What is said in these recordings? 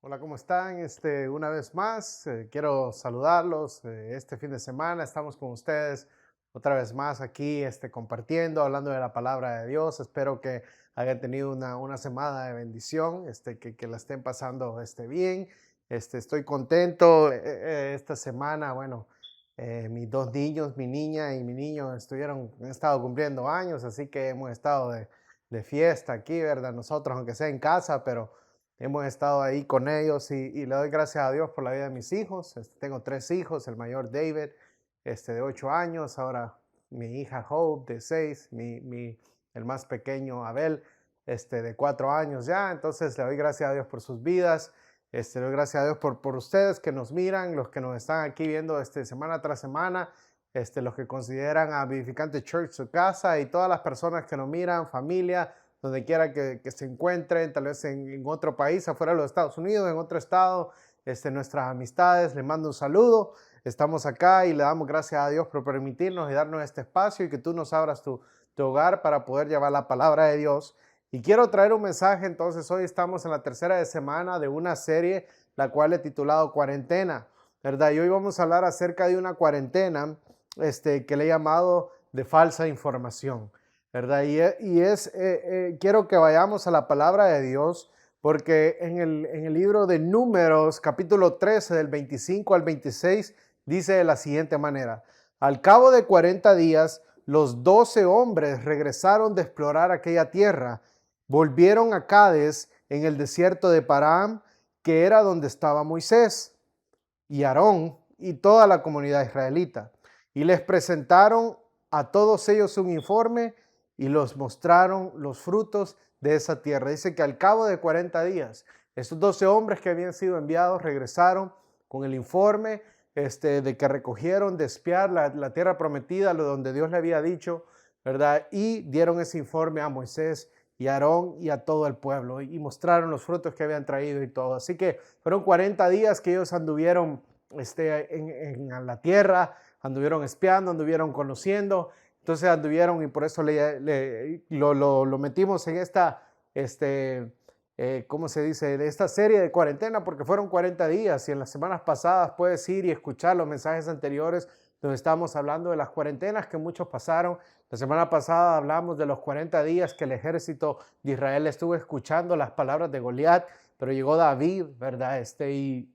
Hola, ¿cómo están? Una vez más, quiero saludarlos. Este fin de semana estamos con ustedes otra vez más aquí, compartiendo, hablando de la palabra de Dios. Espero que hayan tenido una semana de bendición, que la estén pasando bien. Estoy contento. Esta semana, bueno, mis dos niños, mi niña y mi niño, han estado cumpliendo años, así que hemos estado de fiesta aquí, ¿verdad? Nosotros, aunque sea en casa, pero hemos estado ahí con ellos y le doy gracias a Dios por la vida de mis hijos. Tengo tres hijos, el mayor David, de 8 años, ahora mi hija Hope de 6, el más pequeño Abel, de 4 años ya. Entonces le doy gracias a Dios por sus vidas. Le doy gracias a Dios por ustedes que nos miran, los que nos están aquí viendo semana tras semana, los que consideran a Vivificante Church su casa y todas las personas que nos miran, familia, donde quiera que se encuentren, tal vez en otro país, afuera de los Estados Unidos, en otro estado, nuestras amistades, les mando un saludo. Estamos acá y le damos gracias a Dios por permitirnos y darnos este espacio y que tú nos abras tu hogar para poder llevar la palabra de Dios. Y quiero traer un mensaje, entonces hoy estamos en la tercera semana de una serie, la cual he titulado Cuarentena, ¿verdad? Y hoy vamos a hablar acerca de una cuarentena que le he llamado de falsa información, ¿verdad? Quiero que vayamos a la palabra de Dios, porque en el libro de Números, capítulo 13, del 25 al 26, dice de la siguiente manera: al cabo de 40 días, los 12 hombres regresaron de explorar aquella tierra, volvieron a Cades en el desierto de Parán, que era donde estaba Moisés y Aarón y toda la comunidad israelita, y les presentaron a todos ellos un informe y los mostraron los frutos de esa tierra. Dice que al cabo de 40 días, estos 12 hombres que habían sido enviados regresaron con el informe de que recogieron de espiar la tierra prometida, lo donde Dios le había dicho, ¿verdad? Y dieron ese informe a Moisés y a Aarón y a todo el pueblo y mostraron los frutos que habían traído y todo. Así que fueron 40 días que ellos anduvieron en la tierra, anduvieron espiando, anduvieron conociendo. Entonces anduvieron y por eso lo metimos en ¿cómo se dice? De esta serie de cuarentena, porque fueron 40 días y en las semanas pasadas puedes ir y escuchar los mensajes anteriores donde estábamos hablando de las cuarentenas que muchos pasaron. La semana pasada hablamos de los 40 días que el ejército de Israel estuvo escuchando las palabras de Goliat, pero llegó David, ¿verdad? Y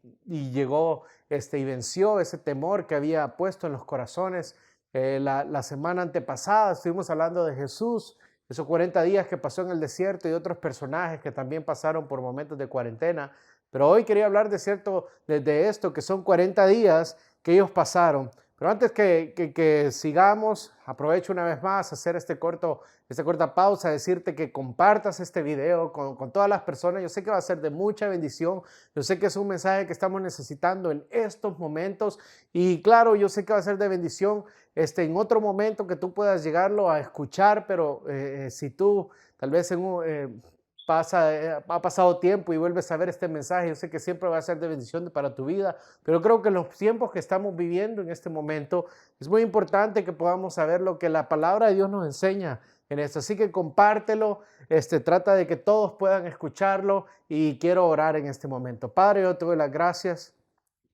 llegó y venció ese temor que había puesto en los corazones. La semana antepasada estuvimos hablando de Jesús, esos 40 días que pasó en el desierto y otros personajes que también pasaron por momentos de cuarentena. Pero hoy quería hablar de esto, que son 40 días que ellos pasaron. Pero antes que sigamos, aprovecho una vez más hacer esta corta pausa, decirte que compartas este video con todas las personas. Yo sé que va a ser de mucha bendición. Yo sé que es un mensaje que estamos necesitando en estos momentos. Y claro, yo sé que va a ser de bendición en otro momento que tú puedas llegarlo a escuchar, pero si tú tal vez ha pasado tiempo y vuelves a ver este mensaje, yo sé que siempre va a ser de bendición para tu vida, pero creo que en los tiempos que estamos viviendo en este momento es muy importante que podamos saber lo que la palabra de Dios nos enseña en esto. Así que compártelo, trata de que todos puedan escucharlo y quiero orar en este momento. Padre, yo te doy las gracias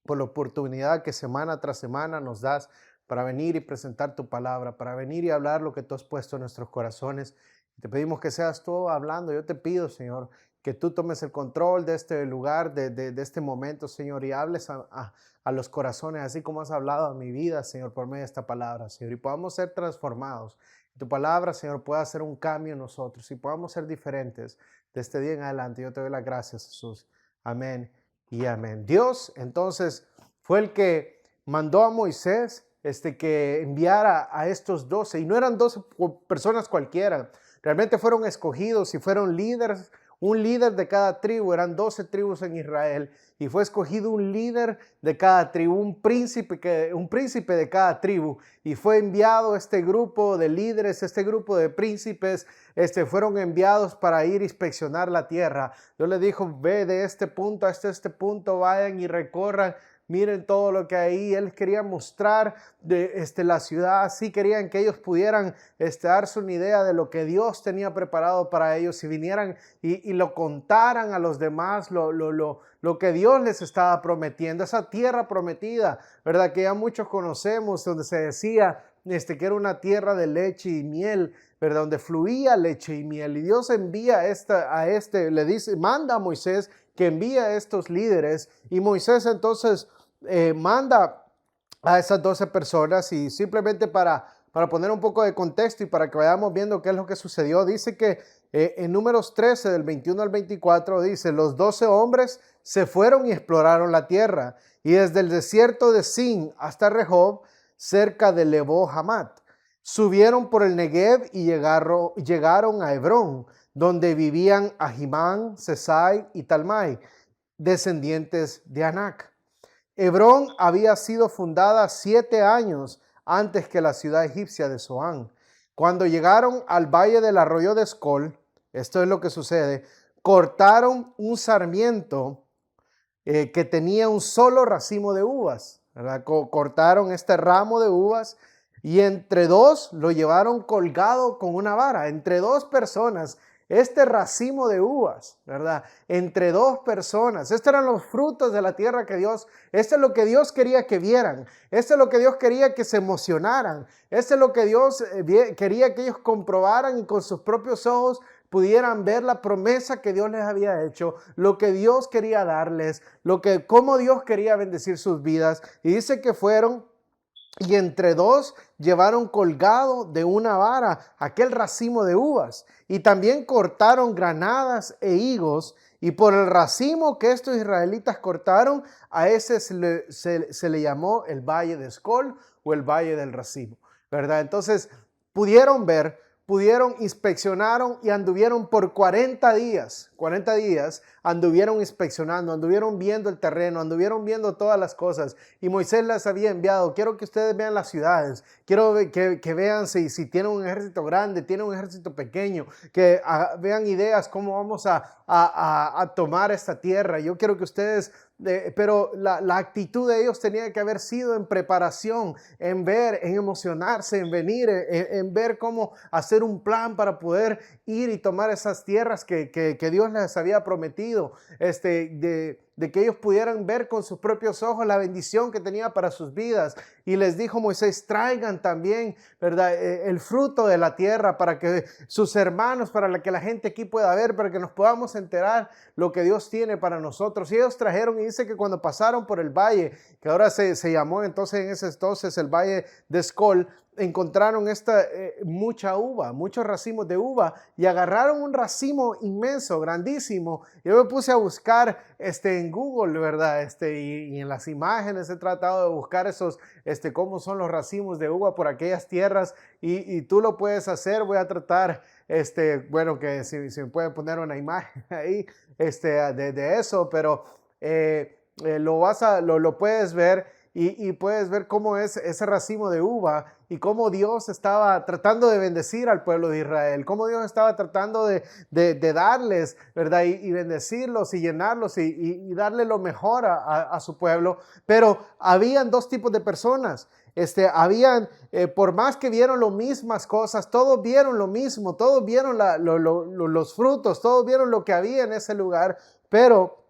por la oportunidad que semana tras semana nos das para venir y presentar tu palabra, para venir y hablar lo que tú has puesto en nuestros corazones. Te pedimos que seas tú hablando. Yo te pido, Señor, que tú tomes el control de este lugar, de este momento, Señor, y hables a los corazones, así como has hablado a mi vida, Señor, por medio de esta palabra, Señor, y podamos ser transformados. Tu palabra, Señor, pueda hacer un cambio en nosotros y podamos ser diferentes de este día en adelante. Yo te doy las gracias, Jesús. Amén y amén. Dios, entonces, fue el que mandó a Moisés que enviara a estos 12, y no eran 12 personas cualquiera, realmente fueron escogidos y fueron líderes, un líder de cada tribu. Eran 12 tribus en Israel y fue escogido un líder de cada tribu, un príncipe de cada tribu, y fue enviado este grupo de líderes, este grupo de príncipes, fueron enviados para ir a inspeccionar la tierra. Dios le dijo: ve de este punto a este punto, vayan y recorran miren todo lo que hay. Él quería mostrar la ciudad, así querían que ellos pudieran darse una idea de lo que Dios tenía preparado para ellos y vinieran y lo contaran a los demás, lo que Dios les estaba prometiendo, esa tierra prometida, ¿verdad? Que ya muchos conocemos, donde se decía que era una tierra de leche y miel, ¿verdad? Donde fluía leche y miel. Y Dios envía le dice, manda a Moisés que envía a estos líderes, y Moisés entonces manda a esas 12 personas, y simplemente para poner un poco de contexto y para que vayamos viendo qué es lo que sucedió, dice que en Números 13 del 21 al 24 dice, los 12 hombres se fueron y exploraron la tierra, y desde el desierto de Sin hasta Rehob, cerca de Lebo Hamat, subieron por el Negev y llegaron a Hebrón, donde vivían Ahimán, Sesai y Talmai, descendientes de Anac. Hebrón había sido fundada 7 años antes que la ciudad egipcia de Zoán. Cuando llegaron al valle del arroyo de Escol, esto es lo que sucede, cortaron un sarmiento que tenía un solo racimo de uvas, ¿verdad? Cortaron este ramo de uvas y entre dos lo llevaron colgado con una vara, entre dos personas. Este racimo de uvas, ¿verdad? Entre dos personas. Estos eran los frutos de la tierra que esto es lo que Dios quería que vieran. Esto es lo que Dios quería que se emocionaran. Esto es lo que Dios quería que ellos comprobaran y con sus propios ojos pudieran ver la promesa que Dios les había hecho, lo que Dios quería darles, cómo Dios quería bendecir sus vidas. Y dice que fueron y entre dos llevaron colgado de una vara aquel racimo de uvas, y también cortaron granadas e higos, y por el racimo que estos israelitas cortaron, a ese se le llamó el Valle de Escol o el Valle del Racimo, ¿verdad? Entonces inspeccionaron y anduvieron por 40 días anduvieron inspeccionando, anduvieron viendo el terreno, anduvieron viendo todas las cosas, y Moisés les había enviado, quiero que ustedes vean las ciudades, quiero que vean si tienen un ejército grande, tienen un ejército pequeño, que vean ideas cómo vamos a tomar esta tierra. Yo quiero que ustedes, pero la actitud de ellos tenía que haber sido en preparación, en ver, en emocionarse, en venir, en ver cómo hacer un plan para poder ir y tomar esas tierras que Dios les había prometido, de que ellos pudieran ver con sus propios ojos la bendición que tenía para sus vidas. Y les dijo Moisés, traigan también, ¿verdad?, el fruto de la tierra para que sus hermanos, para que la gente aquí pueda ver, para que nos podamos enterar lo que Dios tiene para nosotros. Y ellos trajeron, y dice que cuando pasaron por el valle, que ahora se llamó entonces en ese entonces el Valle de Escol, encontraron mucha uva, muchos racimos de uva, y agarraron un racimo inmenso, grandísimo. Yo me puse a buscar en Google, ¿verdad? Y en las imágenes he tratado de buscar cómo son los racimos de uva por aquellas tierras, y tú lo puedes hacer. Voy a tratar, bueno, que si me pueden poner una imagen ahí, de eso, pero lo puedes ver. Y puedes ver cómo es ese racimo de uva y cómo Dios estaba tratando de bendecir al pueblo de Israel, cómo Dios estaba tratando de darles, ¿verdad? Y bendecirlos y llenarlos y darle lo mejor a su pueblo. Pero habían dos tipos de personas. Por más que vieron las mismas cosas, todos vieron lo mismo, todos vieron los frutos, todos vieron lo que había en ese lugar, pero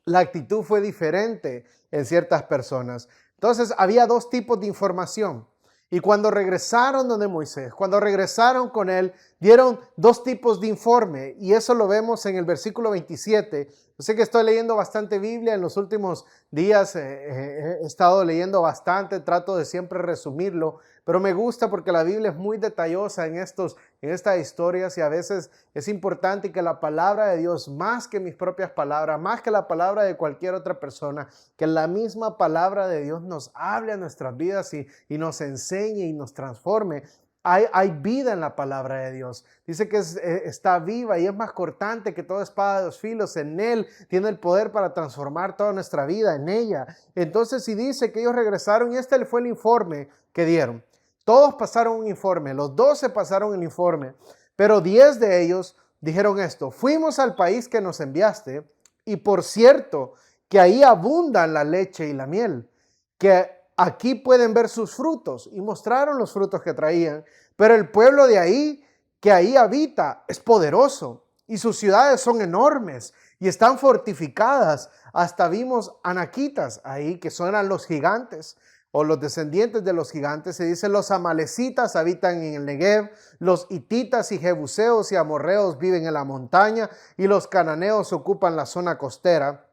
la actitud fue diferente en ciertas personas. Entonces había dos tipos de información. Y cuando regresaron donde Moisés, cuando regresaron con él, dieron dos tipos de informe. Y eso lo vemos en el versículo 27. Yo sé que estoy leyendo bastante Biblia en los últimos días. He estado leyendo bastante, trato de siempre resumirlo. Pero me gusta porque la Biblia es muy detallosa en estas historias, y a veces es importante que la palabra de Dios, más que mis propias palabras, más que la palabra de cualquier otra persona, que la misma palabra de Dios nos hable a nuestras vidas y nos enseñe y nos transforme. Hay vida en la palabra de Dios. Dice que está viva y es más cortante que toda espada de dos filos. En él tiene el poder para transformar toda nuestra vida, en ella. Entonces, si dice que ellos regresaron, y fue el informe que dieron. Todos pasaron un informe, los 12 pasaron el informe, pero 10 de ellos dijeron esto: fuimos al país que nos enviaste, y por cierto que ahí abundan la leche y la miel, que aquí pueden ver sus frutos, y mostraron los frutos que traían. Pero el pueblo de ahí, que ahí habita, es poderoso, y sus ciudades son enormes y están fortificadas. Hasta vimos anaquitas ahí, que son los gigantes o los descendientes de los gigantes. Se dice: los amalecitas habitan en el Negev, los hititas y jebuseos y amorreos viven en la montaña, y los cananeos ocupan la zona costera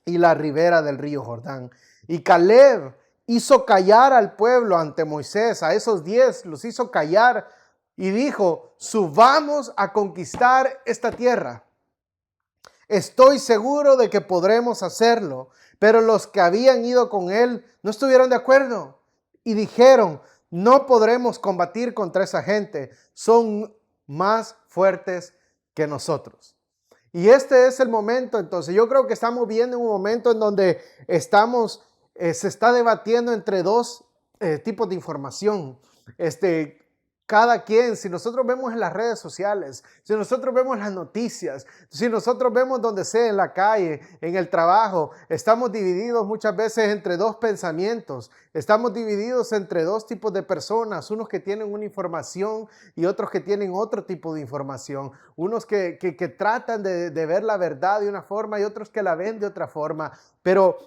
y la ribera del río Jordán. Y Caleb hizo callar al pueblo ante Moisés, a esos 10 los hizo callar y dijo: subamos a conquistar esta tierra. Estoy seguro de que podremos hacerlo. Pero los que habían ido con él no estuvieron de acuerdo y dijeron: no podremos combatir contra esa gente, son más fuertes que nosotros. Y este es el momento. Entonces yo creo que estamos viendo un momento en donde se está debatiendo entre dos tipos de información. Cada quien, si nosotros vemos en las redes sociales, si nosotros vemos las noticias, si nosotros vemos donde sea, en la calle, en el trabajo, estamos divididos muchas veces entre dos pensamientos. Estamos divididos entre dos tipos de personas, unos que tienen una información y otros que tienen otro tipo de información. Unos que tratan de ver la verdad de una forma y otros que la ven de otra forma. Pero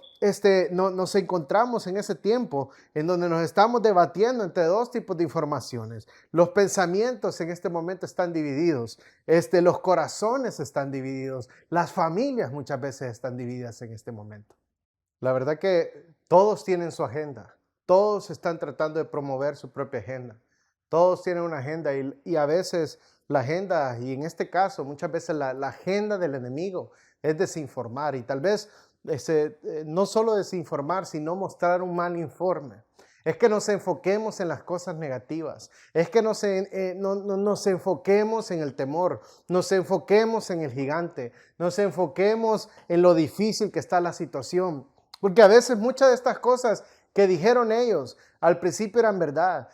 nos encontramos en ese tiempo en donde nos estamos debatiendo entre dos tipos de informaciones. Los pensamientos en este momento están divididos. Los corazones están divididos. Las familias muchas veces están divididas en este momento. La verdad que todos tienen su agenda. Todos están tratando de promover su propia agenda. Todos tienen una agenda y a veces la agenda, y en este caso muchas veces la agenda del enemigo es desinformar, y tal vez no solo desinformar, sino mostrar un mal informe. Es que nos enfoquemos en las cosas negativas. Es que nos enfoquemos en el temor. Nos enfoquemos en el gigante. Nos enfoquemos en lo difícil que está la situación. Porque a veces muchas de estas cosas que dijeron ellos al principio eran verdad.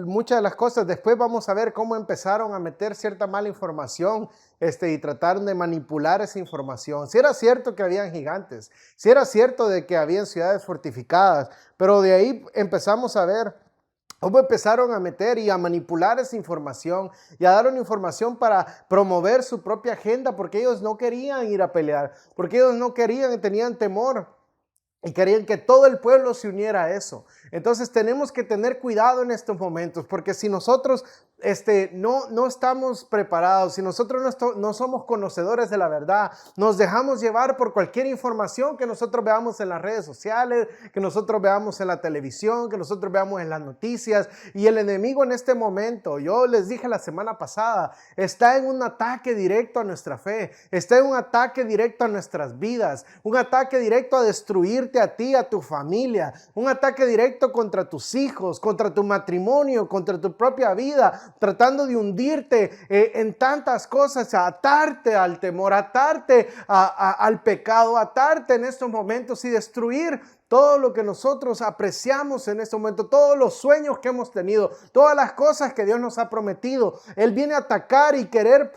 Muchas de las cosas, después vamos a ver cómo empezaron a meter cierta mala información y trataron de manipular esa información. Si era cierto que habían gigantes, si era cierto de que habían ciudades fortificadas, pero de ahí empezamos a ver cómo empezaron a meter y a manipular esa información y a dar una información para promover su propia agenda, porque ellos no querían ir a pelear, porque ellos no querían y tenían temor. Y querían que todo el pueblo se uniera a eso. Entonces tenemos que tener cuidado en estos momentos, porque si nosotros no estamos preparados, si nosotros no somos conocedores de la verdad, nos dejamos llevar por cualquier información que nosotros veamos en las redes sociales, que nosotros veamos en la televisión, que nosotros veamos en las noticias. Y el enemigo en este momento, yo les dije la semana pasada, está en un ataque directo a nuestra fe, está en un ataque directo a nuestras vidas, un ataque directo a destruir a ti, a tu familia, un ataque directo contra tus hijos, contra tu matrimonio, contra tu propia vida, tratando de hundirte en tantas cosas, atarte al temor, atarte al pecado, atarte en estos momentos y destruir todo lo que nosotros apreciamos en este momento, todos los sueños que hemos tenido, todas las cosas que Dios nos ha prometido. Él viene a atacar y querer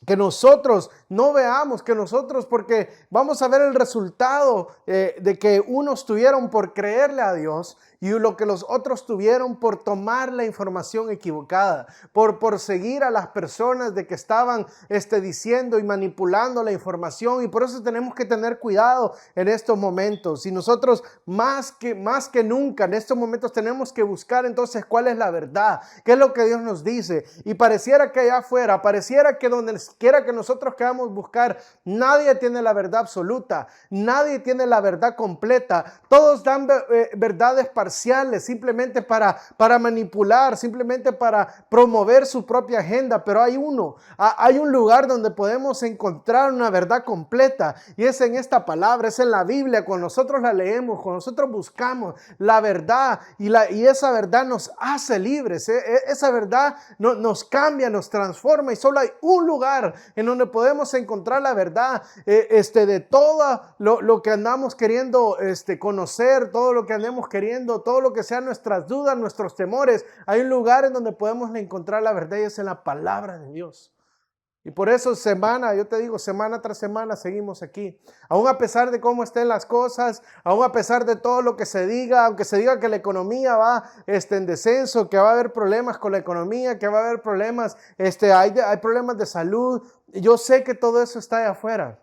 que nosotros no veamos, que nosotros, porque vamos a ver el resultado de que unos tuvieron por creerle a Dios y lo que los otros tuvieron por tomar la información equivocada, por seguir a las personas de que estaban diciendo y manipulando la información. Y por eso tenemos que tener cuidado en estos momentos. Y nosotros más que nunca en estos momentos tenemos que buscar entonces cuál es la verdad, qué es lo que Dios nos dice. Y pareciera que allá afuera, pareciera que donde quiera que nosotros queramos buscar, nadie tiene la verdad absoluta, nadie tiene la verdad completa. Todos dan verdades parciales, simplemente para manipular, simplemente para promover su propia agenda. Pero hay un lugar donde podemos encontrar una verdad completa, y es en esta palabra, es en la Biblia. Cuando nosotros la leemos, cuando nosotros buscamos la verdad, y esa verdad nos hace libres, esa verdad nos cambia, nos transforma, y solo hay un lugar en donde podemos encontrar la verdad de todo lo que andamos queriendo conocer, todo lo que andemos queriendo, todo lo que sean nuestras dudas, nuestros temores. Hay un lugar en donde podemos encontrar la verdad, y es en la palabra de Dios. Y por eso yo te digo, semana tras semana seguimos aquí. Aún a pesar de cómo estén las cosas, aún a pesar de todo lo que se diga, aunque se diga que la economía va en descenso, que va a haber problemas con la economía, que va a haber problemas, hay problemas de salud. Yo sé que todo eso está de afuera.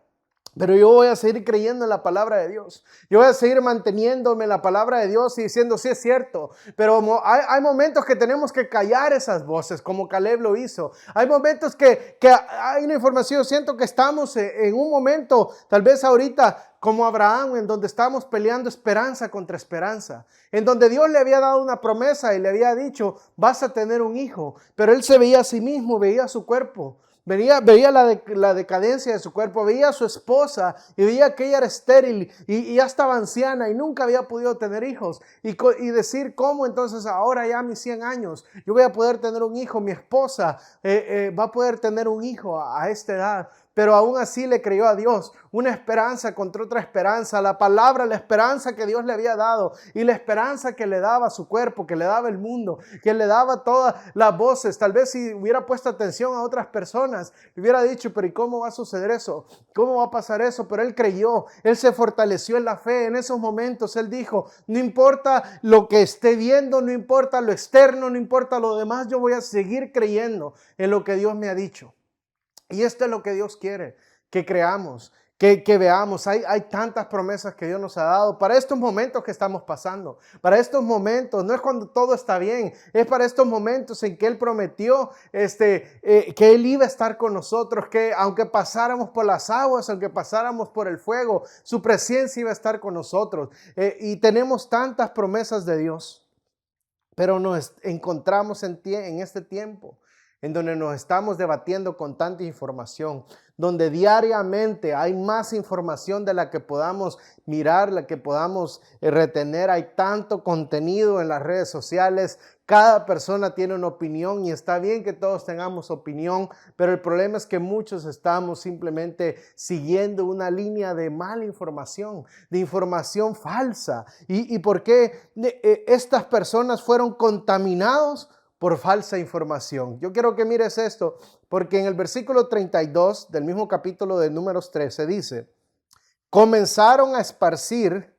Pero yo voy a seguir creyendo en la palabra de Dios. Yo voy a seguir manteniéndome en la palabra de Dios y diciendo, sí es cierto. Pero hay momentos que tenemos que callar esas voces, como Caleb lo hizo. Hay momentos que hay una información. Siento que estamos en un momento, tal vez ahorita, como Abraham, en donde estamos peleando esperanza contra esperanza. En donde Dios le había dado una promesa y le había dicho, vas a tener un hijo. Pero él se veía a sí mismo, veía su cuerpo. Veía la decadencia de su cuerpo, veía a su esposa y veía que ella era estéril y ya estaba anciana y nunca había podido tener hijos. Y decir, ¿cómo entonces ahora ya a mis 100 años yo voy a poder tener un hijo? Mi esposa va a poder tener un hijo a esta edad. Pero aún así le creyó a Dios. Una esperanza contra otra esperanza. La palabra, la esperanza que Dios le había dado. Y la esperanza que le daba a su cuerpo, que le daba el mundo, que le daba todas las voces. Tal vez si hubiera puesto atención a otras personas, hubiera dicho, pero ¿y cómo va a suceder eso? ¿Cómo va a pasar eso? Pero él creyó. Él se fortaleció en la fe. En esos momentos él dijo, no importa lo que esté viendo, no importa lo externo, no importa lo demás, yo voy a seguir creyendo en lo que Dios me ha dicho. Y esto es lo que Dios quiere, que creamos, que veamos. Hay tantas promesas que Dios nos ha dado para estos momentos que estamos pasando. Para estos momentos, no es cuando todo está bien, es para estos momentos en que Él prometió que Él iba a estar con nosotros, que aunque pasáramos por las aguas, aunque pasáramos por el fuego, su presencia iba a estar con nosotros. Y tenemos tantas promesas de Dios, pero nos encontramos en este tiempo en donde nos estamos debatiendo con tanta información, donde diariamente hay más información de la que podamos mirar, la que podamos retener. Hay tanto contenido en las redes sociales. Cada persona tiene una opinión y está bien que todos tengamos opinión, pero el problema es que muchos estamos simplemente siguiendo una línea de mala información, de información falsa. ¿Y por qué estas personas fueron contaminados por falsa información? Yo quiero que mires esto, porque en el versículo 32 del mismo capítulo de Números 13 dice, comenzaron a esparcir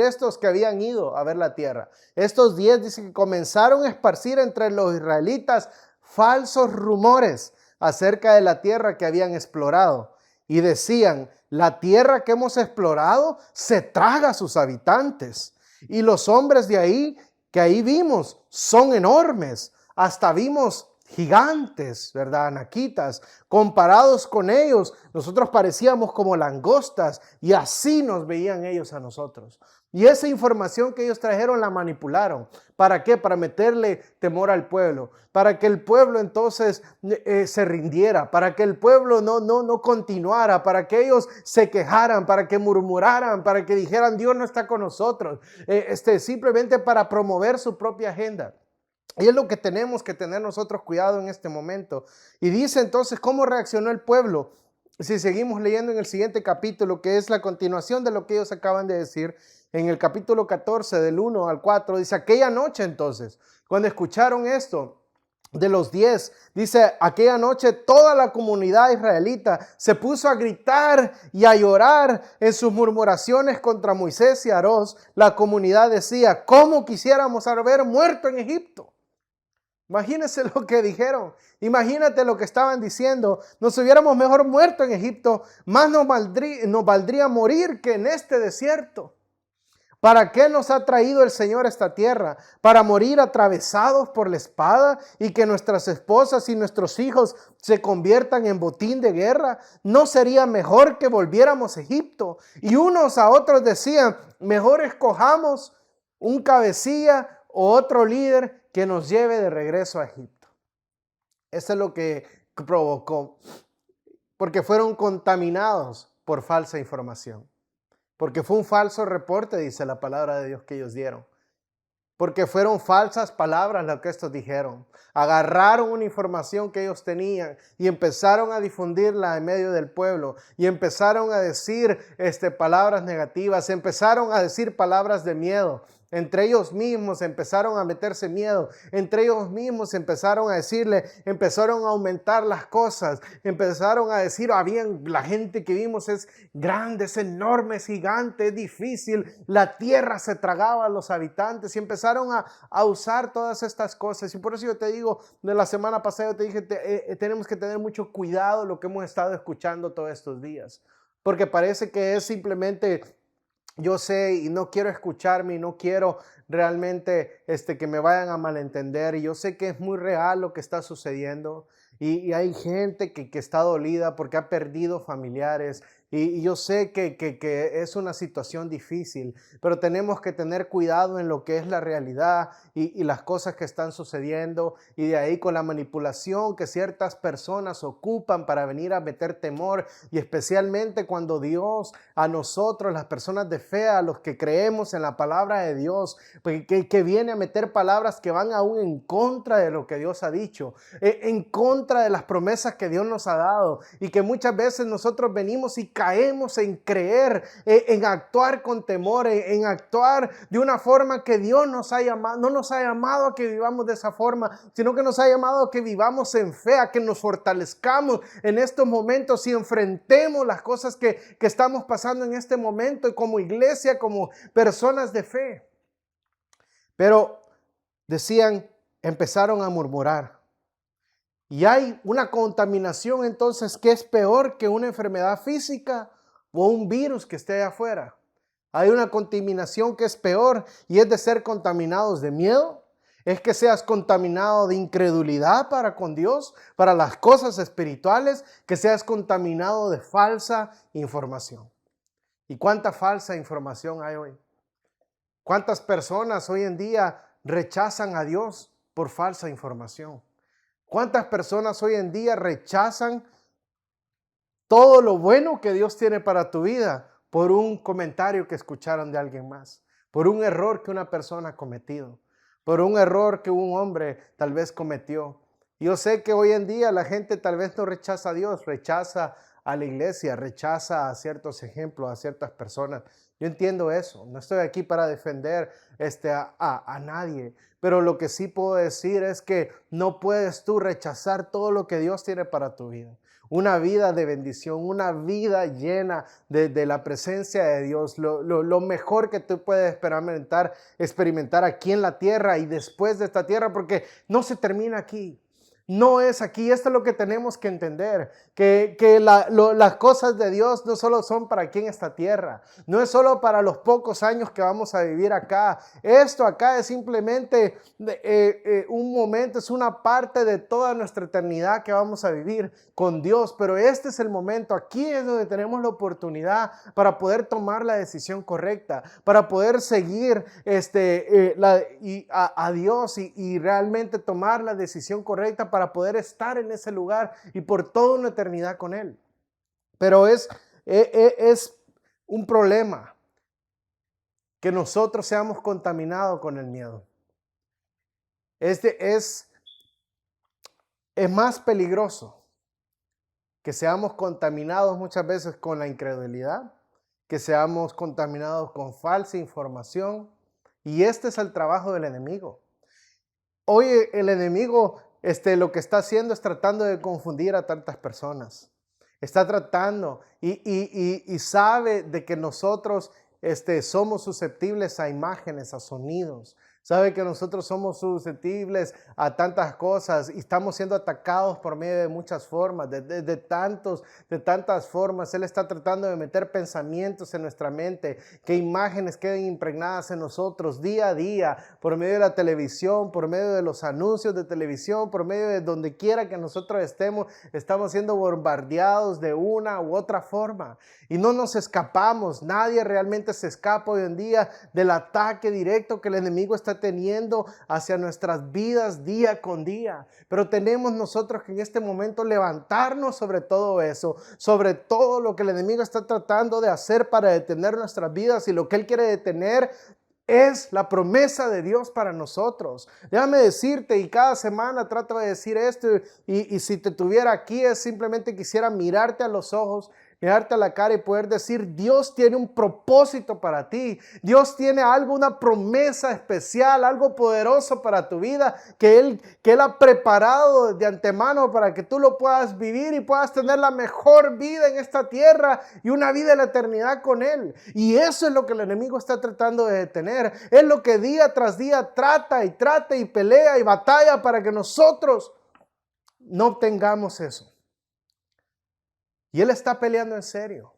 estos que habían ido a ver la tierra. Estos 10 dice que comenzaron a esparcir entre los israelitas falsos rumores acerca de la tierra que habían explorado. Y decían, la tierra que hemos explorado se traga a sus habitantes. Y los hombres de ahí que ahí vimos son enormes, hasta vimos gigantes, ¿verdad? Anaquitas. Comparados con ellos, nosotros parecíamos como langostas y así nos veían ellos a nosotros. Y esa información que ellos trajeron la manipularon. ¿Para qué? Para meterle temor al pueblo, para que el pueblo entonces se rindiera, para que el pueblo no continuara, para que ellos se quejaran, para que murmuraran, para que dijeran Dios no está con nosotros, simplemente para promover su propia agenda. Y es lo que tenemos que tener nosotros cuidado en este momento. Y dice entonces, ¿cómo reaccionó el pueblo? Si seguimos leyendo en el siguiente capítulo, que es la continuación de lo que ellos acaban de decir, en el capítulo 14, del 1 al 4, dice, aquella noche entonces, cuando escucharon esto, de los 10, dice, aquella noche toda la comunidad israelita se puso a gritar y a llorar en sus murmuraciones contra Moisés y Aarón. La comunidad decía, ¿cómo quisiéramos haber muerto en Egipto? Imagínense lo que dijeron. Imagínate lo que estaban diciendo. Nos hubiéramos mejor muerto en Egipto. Más nos valdría morir que en este desierto. ¿Para qué nos ha traído el Señor a esta tierra? ¿Para morir atravesados por la espada y que nuestras esposas y nuestros hijos se conviertan en botín de guerra? ¿No sería mejor que volviéramos a Egipto? Y unos a otros decían, mejor escojamos un cabecilla o otro líder que nos lleve de regreso a Egipto. Eso es lo que provocó, porque fueron contaminados por falsa información. Porque fue un falso reporte, dice la palabra de Dios que ellos dieron. Porque fueron falsas palabras lo que estos dijeron. Agarraron una información que ellos tenían y empezaron a difundirla en medio del pueblo. Y empezaron a decir palabras negativas, empezaron a decir palabras de miedo. Entre ellos mismos empezaron a meterse miedo. Entre ellos mismos empezaron a decirle, empezaron a aumentar las cosas. Empezaron a decir, bien, la gente que vimos es grande, es enorme, es gigante, es difícil. La tierra se tragaba a los habitantes y empezaron a usar todas estas cosas. Y por eso yo te digo, de la semana pasada yo te dije, tenemos que tener mucho cuidado lo que hemos estado escuchando todos estos días. Porque parece que es simplemente... Yo sé y no quiero escucharme y no quiero realmente que me vayan a malentender. Y yo sé que es muy real lo que está sucediendo. Y hay gente que está dolida porque ha perdido familiares. Y yo sé que es una situación difícil, pero tenemos que tener cuidado en lo que es la realidad y las cosas que están sucediendo. Y de ahí con la manipulación que ciertas personas ocupan para venir a meter temor. Y especialmente cuando Dios a nosotros, las personas de fe, a los que creemos en la palabra de Dios, que viene a meter palabras que van aún en contra de lo que Dios ha dicho, en contra de las promesas que Dios nos ha dado. Y que muchas veces nosotros venimos y caemos en creer, en actuar con temor, en actuar de una forma que Dios nos ha llamado. No nos ha llamado a que vivamos de esa forma, sino que nos ha llamado a que vivamos en fe, a que nos fortalezcamos en estos momentos y enfrentemos las cosas que estamos pasando en este momento, y como iglesia, como personas de fe. Pero decían, empezaron a murmurar. Y hay una contaminación entonces que es peor que una enfermedad física o un virus que esté afuera. Hay una contaminación que es peor, y es de ser contaminados de miedo. Es que seas contaminado de incredulidad para con Dios, para las cosas espirituales, que seas contaminado de falsa información. ¿Y cuánta falsa información hay hoy? ¿Cuántas personas hoy en día rechazan a Dios por falsa información? ¿Cuántas personas hoy en día rechazan todo lo bueno que Dios tiene para tu vida por un comentario que escucharon de alguien más, por un error que una persona ha cometido, por un error que un hombre tal vez cometió? Yo sé que hoy en día la gente tal vez no rechaza a Dios, rechaza a la iglesia, rechaza a ciertos ejemplos, a ciertas personas. Yo entiendo eso, no estoy aquí para defender a nadie, pero lo que sí puedo decir es que no puedes tú rechazar todo lo que Dios tiene para tu vida. Una vida de bendición, una vida llena de la presencia de Dios, lo mejor que tú puedes experimentar aquí en la tierra y después de esta tierra, porque no se termina aquí. No es aquí. Esto es lo que tenemos que entender, que las cosas de Dios no solo son para aquí en esta tierra, no es solo para los pocos años que vamos a vivir acá. Esto acá es simplemente un momento, es una parte de toda nuestra eternidad que vamos a vivir con Dios, pero este es el momento, aquí es donde tenemos la oportunidad para poder tomar la decisión correcta, para poder seguir a Dios y realmente tomar la decisión correcta para poder estar en ese lugar y por toda una eternidad con Él. Pero es un problema que nosotros seamos contaminados con el miedo. Es más peligroso que seamos contaminados muchas veces con la incredulidad, que seamos contaminados con falsa información. Y este es el trabajo del enemigo. Hoy el enemigo lo que está haciendo es tratando de confundir a tantas personas. Está tratando y sabe de que nosotros somos susceptibles a imágenes, a sonidos. Sabe que nosotros somos susceptibles a tantas cosas y estamos siendo atacados por medio de muchas formas, de tantas formas. Él está tratando de meter pensamientos en nuestra mente, que imágenes queden impregnadas en nosotros día a día, por medio de la televisión, por medio de los anuncios de televisión, por medio de donde quiera que nosotros estamos siendo bombardeados de una u otra forma. Y no nos escapamos, nadie realmente se escapa hoy en día del ataque directo que el enemigo está teniendo hacia nuestras vidas día con día. Pero tenemos nosotros que en este momento levantarnos sobre todo eso, sobre todo lo que el enemigo está tratando de hacer para detener nuestras vidas, y lo que él quiere detener es la promesa de Dios para nosotros. Déjame decirte, y cada semana trato de decir esto, y si te tuviera aquí, es simplemente quisiera mirarte a los ojos mirarte a la cara y poder decir, Dios tiene un propósito para ti. Dios tiene algo, una promesa especial, algo poderoso para tu vida que Él ha preparado de antemano para que tú lo puedas vivir y puedas tener la mejor vida en esta tierra y una vida en la eternidad con Él. Y eso es lo que el enemigo está tratando de detener. Es lo que día tras día trata y pelea y batalla para que nosotros no obtengamos eso. Y Él está peleando en serio.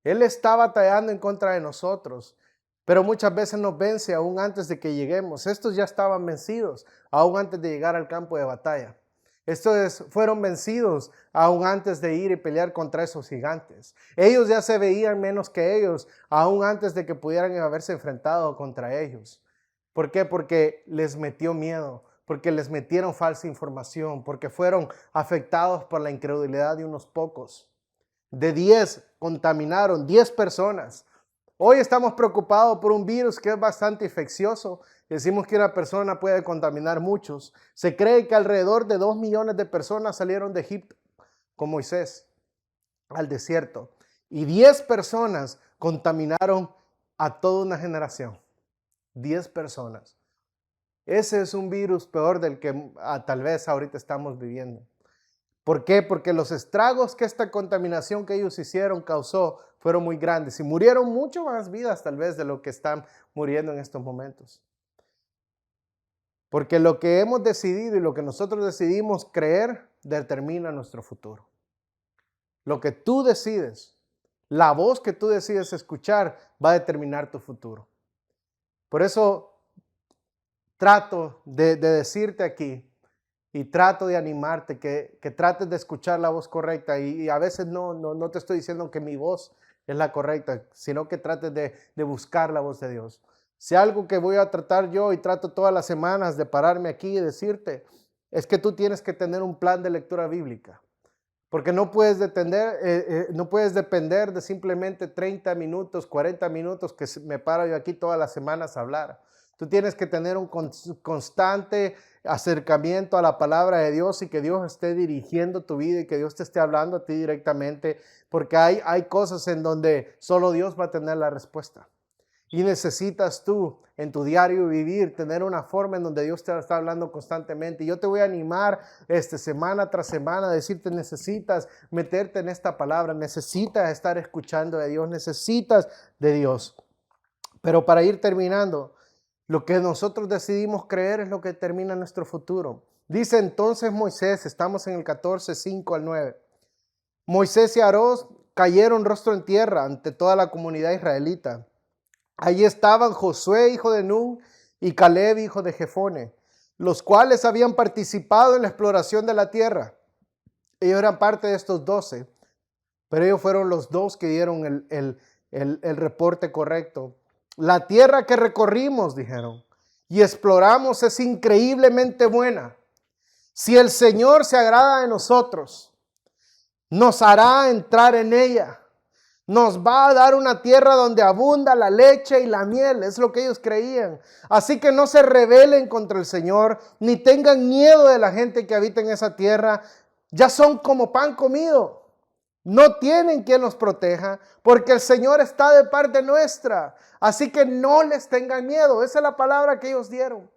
Él está batallando en contra de nosotros. Pero muchas veces nos vence aún antes de que lleguemos. Estos ya estaban vencidos aún antes de llegar al campo de batalla. Estos fueron vencidos aún antes de ir y pelear contra esos gigantes. Ellos ya se veían menos que ellos aún antes de que pudieran haberse enfrentado contra ellos. ¿Por qué? Porque les metió miedo, porque les metieron falsa información, porque fueron afectados por la incredulidad de unos pocos. De 10 contaminaron 10 personas. Hoy estamos preocupados por un virus que es bastante infeccioso. Decimos que una persona puede contaminar muchos. Se cree que alrededor de 2 millones de personas salieron de Egipto con Moisés al desierto. Y 10 personas contaminaron a toda una generación. 10 personas. Ese es un virus peor del que tal vez ahorita estamos viviendo. ¿Por qué? Porque los estragos que esta contaminación que ellos hicieron causó fueron muy grandes y murieron mucho más vidas tal vez de lo que están muriendo en estos momentos. Porque lo que hemos decidido y lo que nosotros decidimos creer determina nuestro futuro. Lo que tú decides, la voz que tú decides escuchar va a determinar tu futuro. Por eso trato de decirte aquí y trato de animarte que trates de escuchar la voz correcta y a veces no te estoy diciendo que mi voz es la correcta, sino que trates de buscar la voz de Dios. Si algo que voy a tratar yo y trato todas las semanas de pararme aquí y decirte es que tú tienes que tener un plan de lectura bíblica. Porque no puedes depender de simplemente 30 minutos, 40 minutos que me paro yo aquí todas las semanas a hablar. Tú tienes que tener un constante acercamiento a la palabra de Dios y que Dios esté dirigiendo tu vida y que Dios te esté hablando a ti directamente, porque hay cosas en donde solo Dios va a tener la respuesta. Y necesitas tú en tu diario vivir, tener una forma en donde Dios te está hablando constantemente. Y yo te voy a animar semana tras semana a decirte, necesitas meterte en esta palabra, necesitas estar escuchando de Dios, necesitas de Dios. Pero para ir terminando, lo que nosotros decidimos creer es lo que determina nuestro futuro. Dice entonces Moisés, estamos en el 14, 5 al 9. Moisés y Aarón cayeron rostro en tierra ante toda la comunidad israelita. Allí estaban Josué, hijo de Nun, y Caleb, hijo de Jefone, los cuales habían participado en la exploración de la tierra. Ellos eran parte de estos 12, pero ellos fueron los dos que dieron el reporte correcto. La tierra que recorrimos, dijeron, y exploramos es increíblemente buena. Si el Señor se agrada de nosotros, nos hará entrar en ella. Nos va a dar una tierra donde abunda la leche y la miel. Es lo que ellos creían. Así que no se rebelen contra el Señor, ni tengan miedo de la gente que habita en esa tierra. Ya son como pan comido. No tienen quien los proteja, porque el Señor está de parte nuestra. Así que no les tengan miedo. Esa es la palabra que ellos dieron.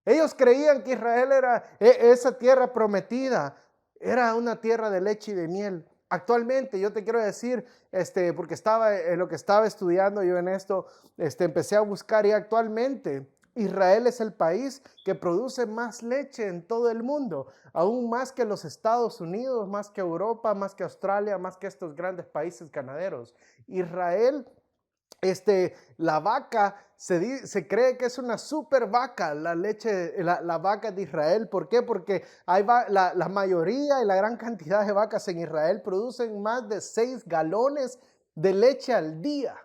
Ellos creían que Israel era esa tierra prometida. Era una tierra de leche y de miel. Actualmente, yo te quiero decir, porque estaba en lo que estaba estudiando yo en esto, empecé a buscar y actualmente Israel es el país que produce más leche en todo el mundo, aún más que los Estados Unidos, más que Europa, más que Australia, más que estos grandes países ganaderos. Israel, la vaca, se cree que es una super vaca, la leche, la vaca de Israel. ¿Por qué? Porque la mayoría y la gran cantidad de vacas en Israel producen más de 6 galones de leche al día.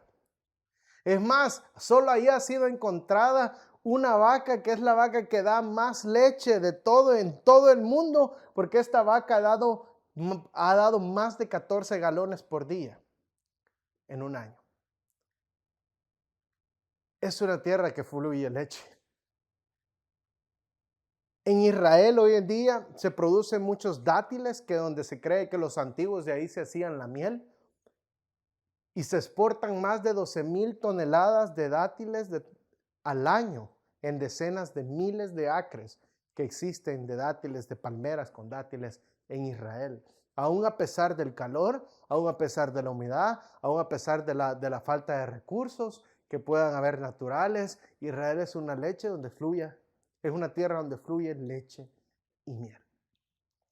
Es más, solo ahí ha sido encontrada una vaca que es la vaca que da más leche de todo en todo el mundo, porque esta vaca ha dado más de 14 galones por día en un año. Es una tierra que fluye leche. En Israel hoy en día se producen muchos dátiles, que donde se cree que los antiguos de ahí se hacían la miel, y se exportan más de 12,000 toneladas de dátiles al año en decenas de miles de acres que existen de dátiles, de palmeras con dátiles en Israel. Aún a pesar del calor, aún a pesar de la humedad, aún a pesar de la falta de recursos que puedan haber naturales, Israel es una leche donde fluye, es una tierra donde fluye leche y miel.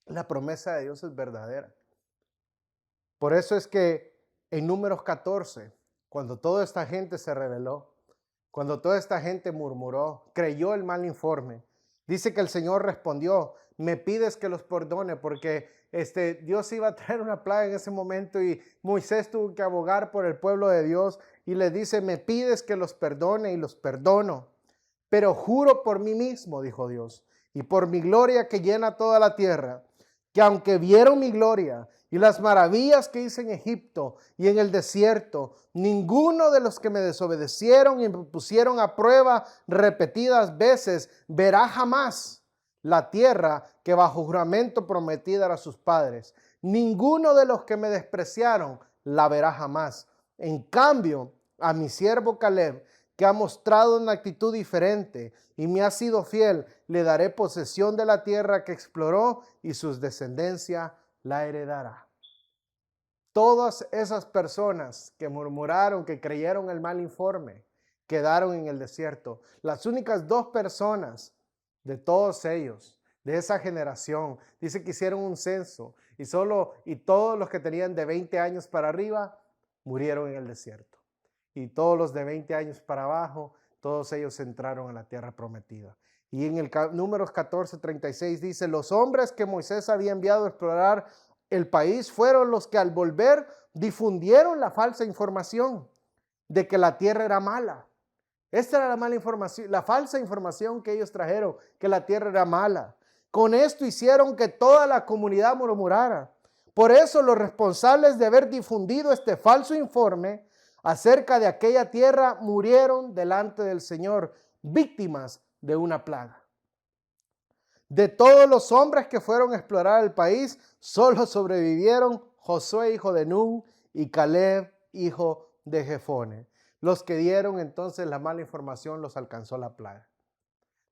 La promesa de Dios es verdadera. Por eso es que en Números 14, cuando toda esta gente se rebeló, cuando toda esta gente murmuró, creyó el mal informe, dice que el Señor respondió, me pides que los perdone, porque Dios iba a traer una plaga en ese momento y Moisés tuvo que abogar por el pueblo de Dios y le dice, me pides que los perdone y los perdono. Pero juro por mí mismo, dijo Dios, y por mi gloria que llena toda la tierra, que aunque vieron mi gloria y las maravillas que hice en Egipto y en el desierto, ninguno de los que me desobedecieron y me pusieron a prueba repetidas veces verá jamás la tierra que bajo juramento prometí dar a sus padres. Ninguno de los que me despreciaron la verá jamás. En cambio, a mi siervo Caleb, que ha mostrado una actitud diferente y me ha sido fiel, le daré posesión de la tierra que exploró y sus descendencia la heredará. Todas esas personas que murmuraron, que creyeron el mal informe, quedaron en el desierto. Las únicas 2 personas de todos ellos, de esa generación, dice que hicieron un censo y todos los que tenían de 20 años para arriba murieron en el desierto. Y todos los de 20 años para abajo, todos ellos entraron a la tierra prometida. Y en el Números 14:36 dice, los hombres que Moisés había enviado a explorar el país fueron los que al volver difundieron la falsa información de que la tierra era mala. Esta era la mala información, la falsa información que ellos trajeron, que la tierra era mala. Con esto hicieron que toda la comunidad murmurara. Por eso los responsables de haber difundido este falso informe acerca de aquella tierra murieron delante del Señor, víctimas de una plaga. De todos los hombres que fueron a explorar el país, solo sobrevivieron Josué, hijo de Nun, y Caleb, hijo de Jefone. Los que dieron entonces la mala información, los alcanzó la plaga.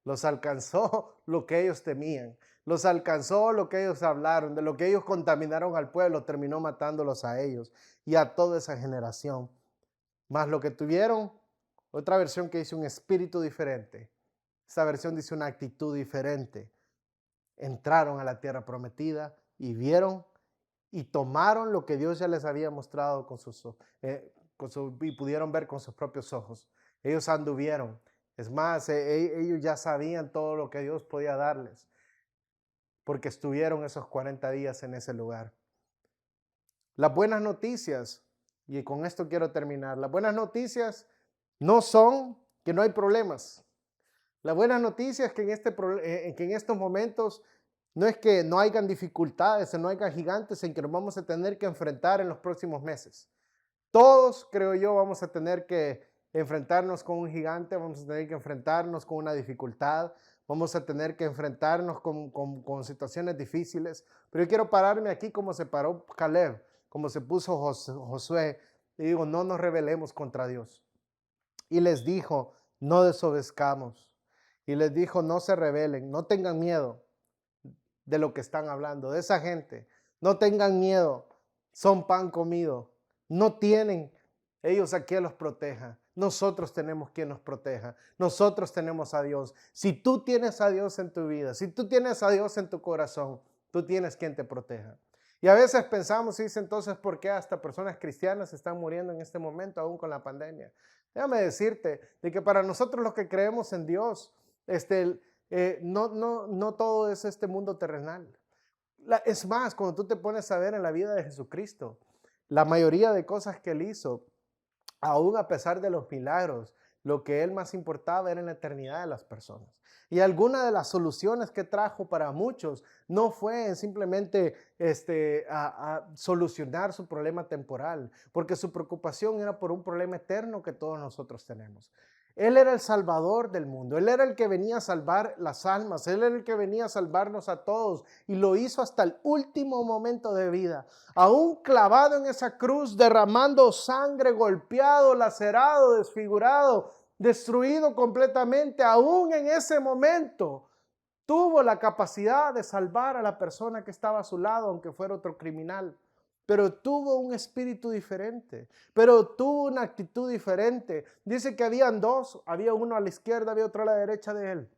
Los alcanzó lo que ellos temían. Los alcanzó lo que ellos hablaron, de lo que ellos contaminaron al pueblo, terminó matándolos a ellos y a toda esa generación. Más lo que tuvieron, otra versión que dice un espíritu diferente. Esta versión dice una actitud diferente. Entraron a la tierra prometida y vieron y tomaron lo que Dios ya les había mostrado y pudieron ver con sus propios ojos. Ellos anduvieron. Es más, ellos ya sabían todo lo que Dios podía darles, porque estuvieron esos 40 días en ese lugar. Las buenas noticias, y con esto quiero terminar, las buenas noticias no son que no hay problemas. La buena noticia es que en estos momentos no es que no hayan dificultades, no hayan gigantes en que nos vamos a tener que enfrentar en los próximos meses. Todos, creo yo, vamos a tener que enfrentarnos con un gigante, vamos a tener que enfrentarnos con una dificultad, vamos a tener que enfrentarnos con situaciones difíciles. Pero yo quiero pararme aquí como se paró Caleb, como se puso Josué, y digo, no nos rebelemos contra Dios. Y les dijo, no desobedezcamos. Y les dijo, no se rebelen, no tengan miedo de lo que están hablando, de esa gente. No tengan miedo, son pan comido. No tienen ellos a quien los proteja. Nosotros tenemos quien nos proteja. Nosotros tenemos a Dios. Si tú tienes a Dios en tu vida, si tú tienes a Dios en tu corazón, tú tienes quien te proteja. Y a veces pensamos y dice entonces, ¿por qué hasta personas cristianas están muriendo en este momento aún con la pandemia? Déjame decirte de que para nosotros los que creemos en Dios, no todo es este mundo terrenal. Es más, cuando tú te pones a ver en la vida de Jesucristo, la mayoría de cosas que Él hizo, aún a pesar de los milagros, lo que Él más importaba era en la eternidad de las personas. Y alguna de las soluciones que trajo para muchos no fue en simplemente a solucionar su problema temporal, porque su preocupación era por un problema eterno que todos nosotros tenemos. Él era el salvador del mundo. Él era el que venía a salvar las almas. Él era el que venía a salvarnos a todos. Y lo hizo hasta el último momento de vida. Aún clavado en esa cruz, derramando sangre, golpeado, lacerado, desfigurado, destruido completamente. Aún en ese momento tuvo la capacidad de salvar a la persona que estaba a su lado, aunque fuera otro criminal. Pero tuvo un espíritu diferente, pero tuvo una actitud diferente. Dice que habían dos, había uno a la izquierda, había otro a la derecha de él.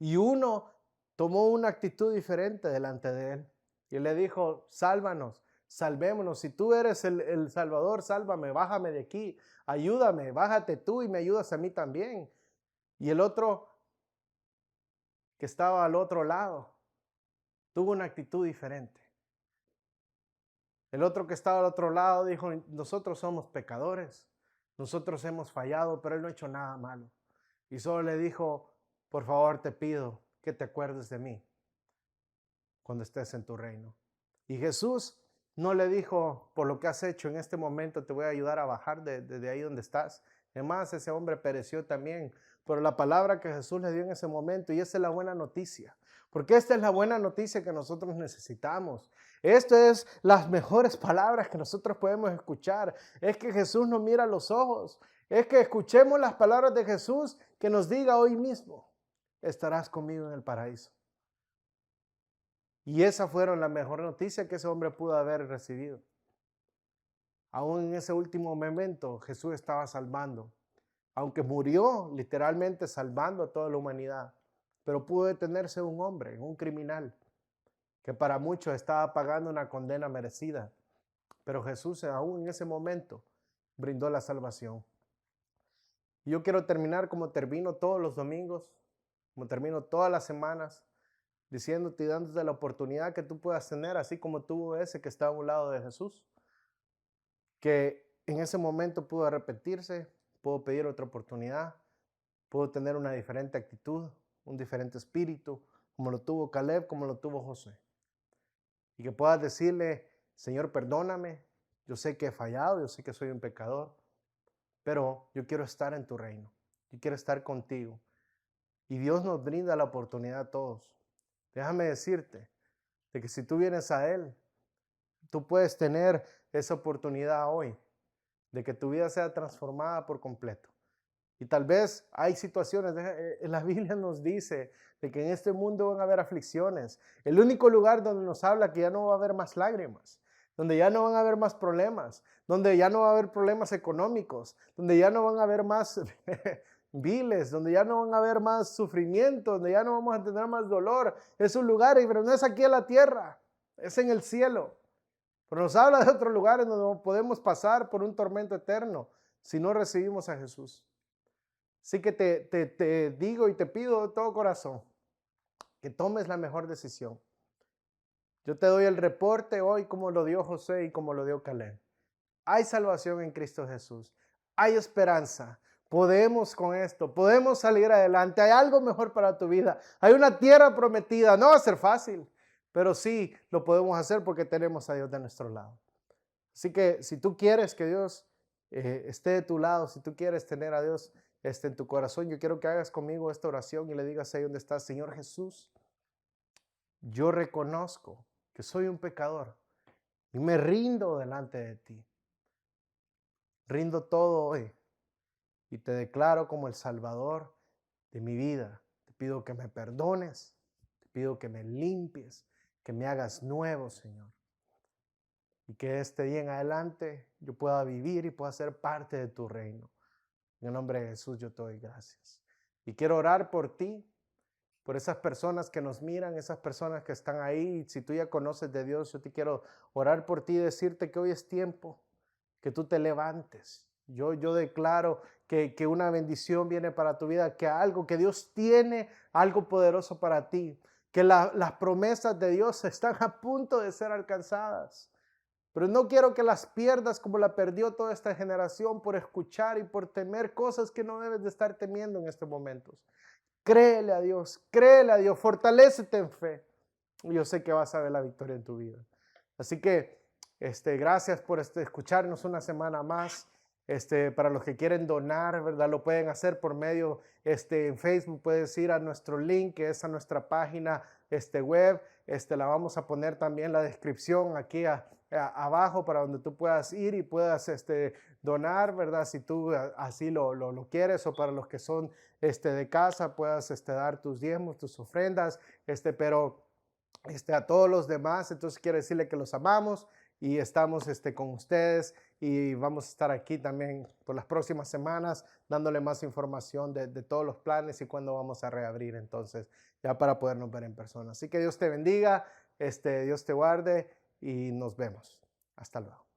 Y uno tomó una actitud diferente delante de él. Y le dijo, sálvanos, salvémonos. Si tú eres el Salvador, sálvame, bájame de aquí, ayúdame, bájate tú y me ayudas a mí también. Y el otro que estaba al otro lado tuvo una actitud diferente. El otro que estaba al otro lado dijo, nosotros somos pecadores, nosotros hemos fallado, pero él no ha hecho nada malo. Y solo le dijo, por favor te pido que te acuerdes de mí cuando estés en tu reino. Y Jesús no le dijo, por lo que has hecho en este momento te voy a ayudar a bajar de ahí donde estás. Además, ese hombre pereció también. Pero la palabra que Jesús le dio en ese momento, y esa es la buena noticia. Porque esta es la buena noticia que nosotros necesitamos. Estas es las mejores palabras que nosotros podemos escuchar. Es que Jesús nos mira a los ojos. Es que escuchemos las palabras de Jesús que nos diga hoy mismo, estarás conmigo en el paraíso. Y esa fueron la mejor noticia que ese hombre pudo haber recibido. Aún en ese último momento Jesús estaba salvando. Aunque murió literalmente salvando a toda la humanidad. Pero pudo detenerse un hombre, un criminal, que para muchos estaba pagando una condena merecida. Pero Jesús aún en ese momento brindó la salvación. Y yo quiero terminar como termino todos los domingos, como termino todas las semanas, diciéndote y dándote la oportunidad que tú puedas tener, así como tuvo ese que estaba a un lado de Jesús, que en ese momento pudo arrepentirse, pudo pedir otra oportunidad, pudo tener una diferente actitud, un diferente espíritu, como lo tuvo Caleb, como lo tuvo Josué. Y que puedas decirle, Señor, perdóname, yo sé que he fallado, yo sé que soy un pecador, pero yo quiero estar en tu reino, yo quiero estar contigo. Y Dios nos brinda la oportunidad a todos. Déjame decirte de que si tú vienes a Él, tú puedes tener esa oportunidad hoy de que tu vida sea transformada por completo. Y tal vez hay situaciones, la Biblia nos dice de que en este mundo van a haber aflicciones. El único lugar donde nos habla que ya no va a haber más lágrimas, donde ya no van a haber más problemas, donde ya no va a haber problemas económicos, donde ya no van a haber más viles, donde ya no van a haber más sufrimiento, donde ya no vamos a tener más dolor. Es un lugar, pero no es aquí en la tierra, es en el cielo. Pero nos habla de otro lugar en donde podemos pasar por un tormento eterno si no recibimos a Jesús. Así que te digo y te pido de todo corazón que tomes la mejor decisión. Yo te doy el reporte hoy como lo dio José y como lo dio Caleb. Hay salvación en Cristo Jesús. Hay esperanza. Podemos con esto. Podemos salir adelante. Hay algo mejor para tu vida. Hay una tierra prometida. No va a ser fácil, pero sí lo podemos hacer porque tenemos a Dios de nuestro lado. Así que si tú quieres que Dios esté de tu lado, si tú quieres tener a Dios en tu corazón, yo quiero que hagas conmigo esta oración y le digas ahí donde estás, Señor Jesús, yo reconozco que soy un pecador y me rindo delante de ti. Rindo todo hoy y te declaro como el Salvador de mi vida. Te pido que me perdones, te pido que me limpies, que me hagas nuevo, Señor. Y que este día en adelante yo pueda vivir y pueda ser parte de tu reino. En el nombre de Jesús yo te doy gracias. Y quiero orar por ti, por esas personas que nos miran, esas personas que están ahí. Si tú ya conoces de Dios, yo te quiero orar por ti y decirte que hoy es tiempo que tú te levantes. Yo declaro que una bendición viene para tu vida, que algo, que Dios tiene algo poderoso para ti, que las promesas de Dios están a punto de ser alcanzadas. Pero no quiero que las pierdas como la perdió toda esta generación por escuchar y por temer cosas que no debes de estar temiendo en estos momentos. Créele a Dios, fortalécete en fe. Y yo sé que vas a ver la victoria en tu vida. Así que gracias por escucharnos una semana más. Para los que quieren donar, ¿verdad? Lo pueden hacer por medio, en Facebook puedes ir a nuestro link, que es a nuestra página web. La vamos a poner también la descripción aquí abajo para donde tú puedas ir y puedas donar, ¿verdad? Si tú así lo quieres, o para los que son de casa, puedas dar tus diezmos, tus ofrendas, pero a todos los demás, entonces quiero decirle que los amamos y estamos con ustedes, y vamos a estar aquí también por las próximas semanas dándole más información de todos los planes y cuándo vamos a reabrir, entonces ya para podernos ver en persona. Así que Dios te bendiga, Dios te guarde y nos vemos. Hasta luego.